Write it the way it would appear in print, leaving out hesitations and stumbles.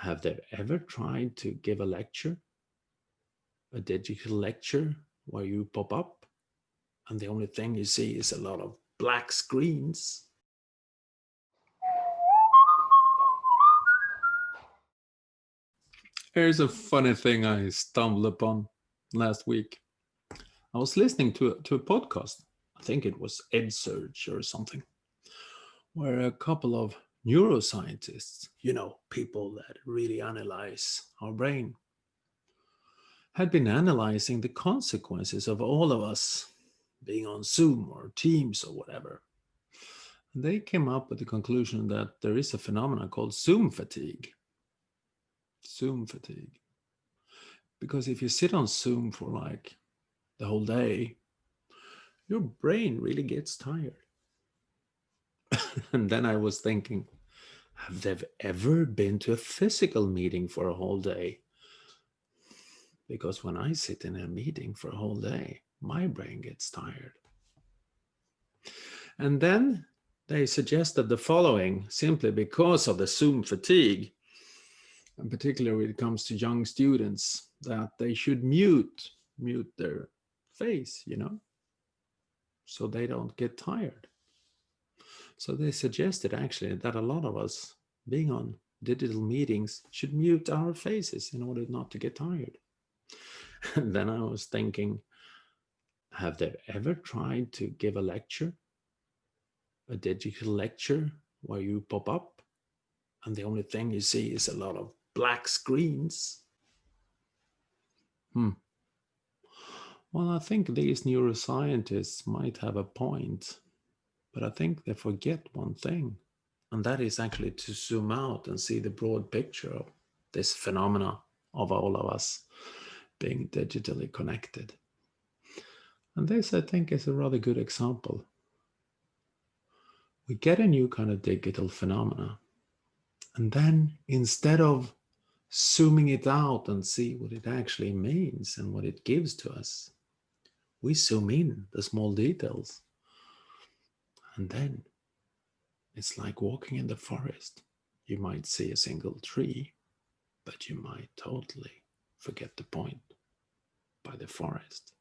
Have they ever tried to give a lecture, a digital lecture, where you pop up and the only thing you see is a lot of black screens? Here's a funny thing I stumbled upon last week. I was listening to a podcast. I think it was EdSurge or something, where a couple of neuroscientists, people that really analyze our brain, had been analyzing the consequences of all of us being on Zoom or Teams or whatever. And they came up with the conclusion that there is a phenomenon called Zoom fatigue. Zoom fatigue. Because if you sit on Zoom for like the whole day, your brain really gets tired. And then I was thinking, have they ever been to a physical meeting for a whole day? Because when I sit in a meeting for a whole day, my brain gets tired. And then they suggested the following, simply because of the Zoom fatigue, and particularly when it comes to young students, that they should mute their face, so they don't get tired. So they suggested actually that a lot of us being on digital meetings should mute our faces in order not to get tired. And then I was thinking, have they ever tried to give a lecture, a digital lecture, where you pop up and the only thing you see is a lot of black screens? Well, I think these neuroscientists might have a point, but I think they forget one thing, and that is actually to zoom out and see the broad picture of this phenomena of all of us being digitally connected. And this, I think, is a rather good example. We get a new kind of digital phenomena, and then instead of zooming it out and see what it actually means and what it gives to us, we zoom in the small details. And then it's like walking in the forest. You might see a single tree, but you might totally forget the point by the forest.